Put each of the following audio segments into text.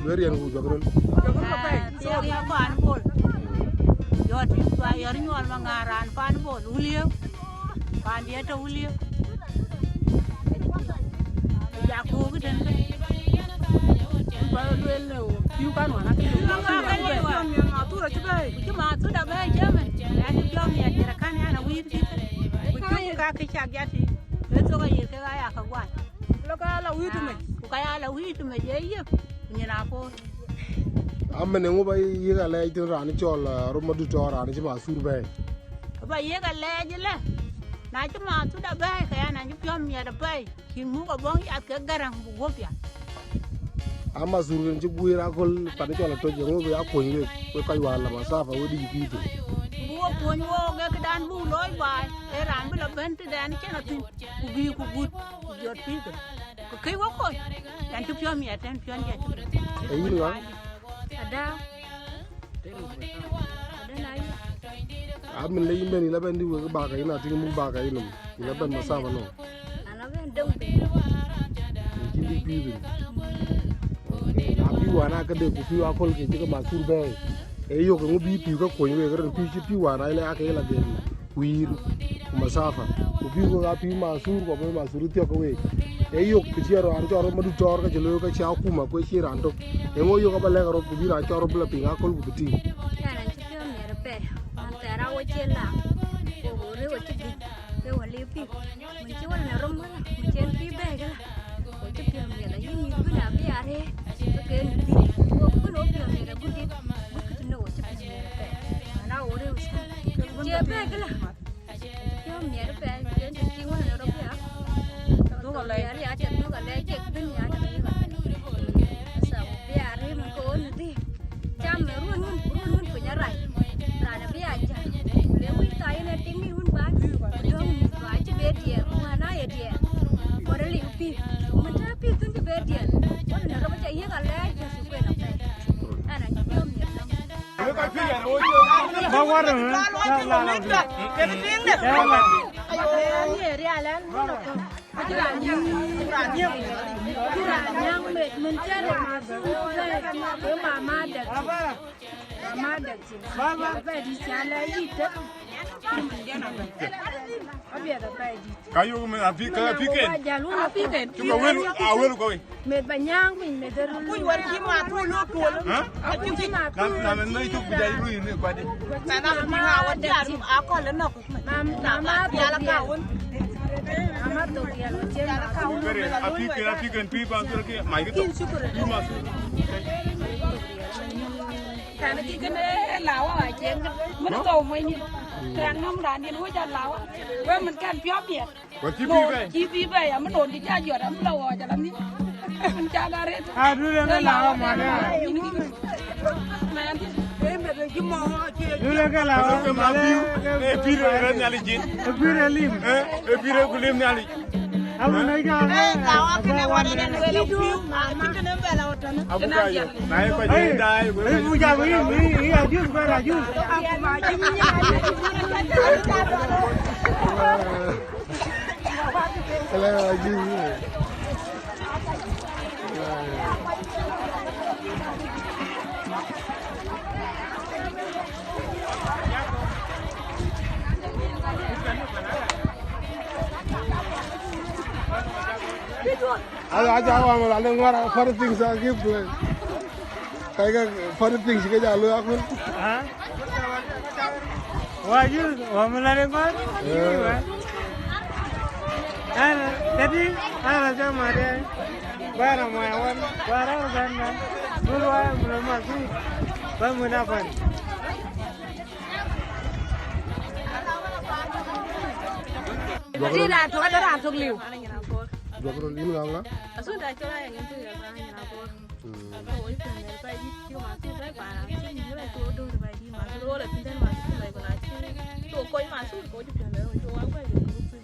Beri yang gue jagoan. Dia dia pan bol. Yo ti pa yer nyol mangaran pan bol ulio. Pan dia to ulio. Ya ko geden. Ba duel lo. Yu kan wana ke. Cuma tu dah baik jaman. Ada jom ya kira kan ana wir kita. Kucu ka ke chak ya ti. Beto ka yir ke ya ka gwan. Lo ka la wi tu me. Ku ka ya la wi tu me ye ye. Ni na ko. Amma ne ngo ba yi ga lai tin rani chol roma du to rani ma sur ba. Ba ye ga le je le. Na cuma tu dah baik ka ya na ju jom ya da bai. Ki mu ka bong ya ke garang bu gopya. Amma sur gen ji buira kol pa ne chol to je ngo ba ko ni ko kai wa la ma sa fa wodi bi tu. Wo ko ni wo ga ke dan bu loy bai. E ran bi la ben ti dan ke na tin. Ku bi ku gut. Jot pi ko. Ko kai wo ko. Dan ju jom ya tan pion ya tu. E yin ga. Ada. Ada nai. Amin le yimbe ni la ben di wo ba ka ina tin mu ba ka ina. Ni la ben ma sa ba no. Ana ben dong pe. Ki di pi bi. Abi wa na ka de ku pi wa kol ke ji ka ma sur ba. E yo ko bi pi ka ko ni we ga pi pi wa na ile aka ila ge wir ma sa fa. Ku pi ko ga pi ma sur ko ma sur ti ko we. E yo ku ji ro an joro ma du jor ka jelo ka cha ku ma ko chi ran to. E ngo yo ka ba le ga ro ku bi ra joro bla pi ga kol ku ti. Kana chipi o mere pe, antara o chela, o re o chipi, ke o le pi, munchi wala na romo la, munchi el pi be gala, o chipi o mere yini bina bi are, ke ni o kuno pi o mere gudi, buku no o chipi mere pe, ana o re o sa, che be gala, chipi o mere pe, ke ni ti wala na romo ya, to ko le ya cha to ko le che bin ya ta ni ba, sa bi are mun ko ni ti. Cham ruan punya rai, rana biasa. Lewi tayo na tinggi hun ba, dong ba cebe dia, mana ya dia. Orang liupi, macam pi tu cebe dia. Orang nak macam iya kalau dia suka nak pe. Anak jom ya. Bawa dah. Yang mencari masuk ke mama dah. Mama dah sih. Bapa di sana itu. Abi ada bayi. Kayu me api ken. Jalur api ken. Cuma awelu kowe. Me banyang pun me terus. Ku war ki ma tu lu tu. Ha? Aku sih nak. Na me nai tu bidai ru ni kwade. Sana ki ha wa dia ru ako le no. Mama ya la ka un. Mama tu dia macam. Kere api ken pi bang tu ke mai ke tu. Pi masuk. Kana ki kene lawa ai chen. Mun to mai ni. Kan nom dan ni ru ja lawa. Wa mun kan pyo biet. Wa ki pi be. Ki pi be ya mun don di ja yo dam lawa ja dam ni. Mun ja ga re. Aduh dia lawa mana? Man. Dulu ke lawa mana? E pi re nyali jin. Pire lim. E pi re kulim nyali. Abu naik apa? Lawa kene wa ne le lu piu ma ki kene be la otana. Abu kayu. Nai ko jin dai. Puja ini ajus berajus. Kalau lagi. Aja awam lalu ngora first things I give to. Kayak first things kita jalu aku. Hah? Wajus, wamelari kan? Jadi, macam mana? Barang mawan, barang sana. Dulu ayam belum masuk. Bangun apa? Jadi dah tu ada dah tu liu. Jagoan ini nggak? Asun dah coba yang itu ya bang yang aku. Oh itu ni bayi dia masuk bayi barang sini dia tu tu bayi masuk orang pintar masuk bayi kena sini. Tu kau masuk kau tu pintar tu orang bayi tu.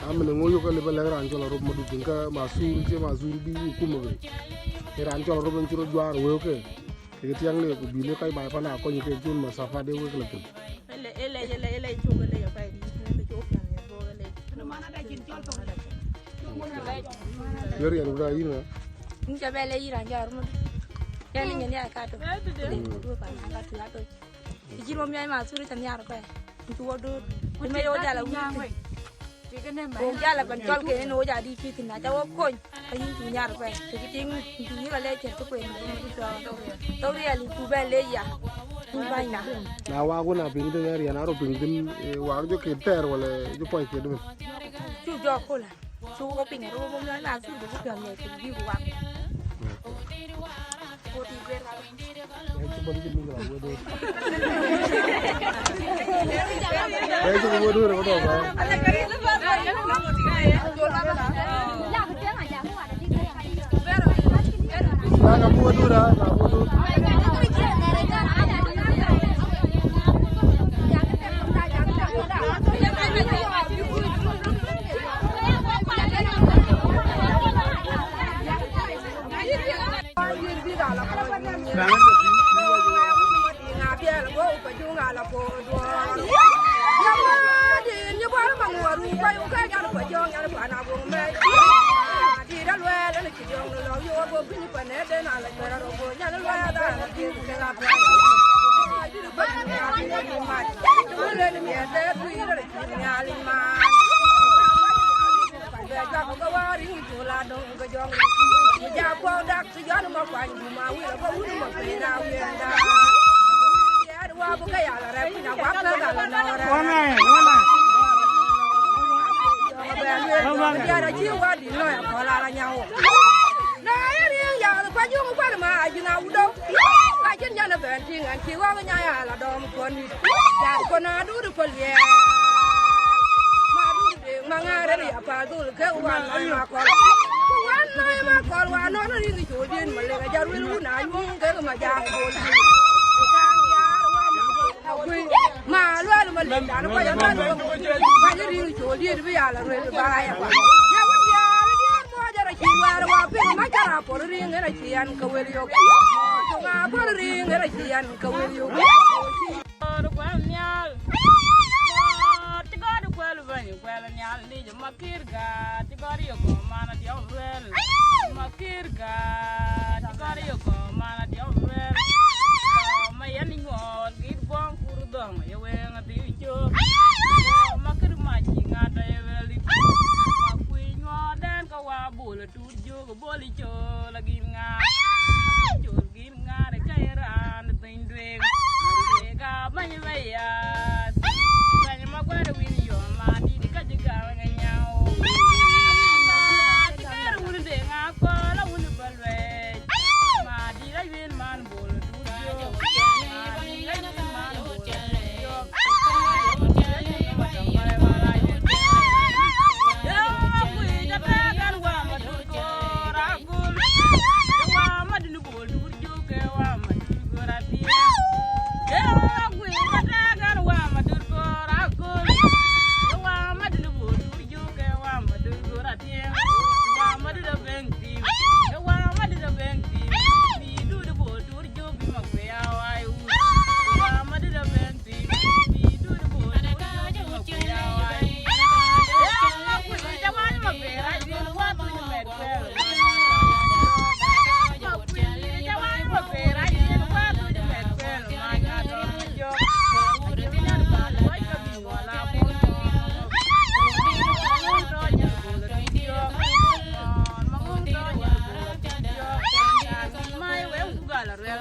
Amin ngoyo ka lebal ran jola rob madu dinka masur je masur bi ku mo ge ran jola rob en curo juar we ke ke tiang le ku bile kai ba pana ko ni ke jun ma safa de we ke Ele juga le ya bayi ni tu kan ya boleh le. Mana dah jin jol tu. yer yer ura ina Ini coba lagi ranjau rumah. Kaya ni nyani aka to. Dile ko pa na ka tu ato. Ijiro mi ai ma suri tan yar ko. Tu wodo. Me yo jala wi. Ko jala ban tol ke no ja di fi tin na ja wo ko. Ka yin tu yar ko. Ti ting tu ni ka le che to ko ni to ri ali ku ba le ya. Ku ba na. Na wa ko na ping tin area na ro ping tin wa jo ke ter wala jo poi ke dum. Chu jo ko la. Chu ko ping ro mo na su ko pya me ti bi wa. Ko ti ber ha. Itu baru jadi minggu lalu deh. Itu kamu dulu apa tuh? Nah, kamu dulu dah, kamu dulu. Real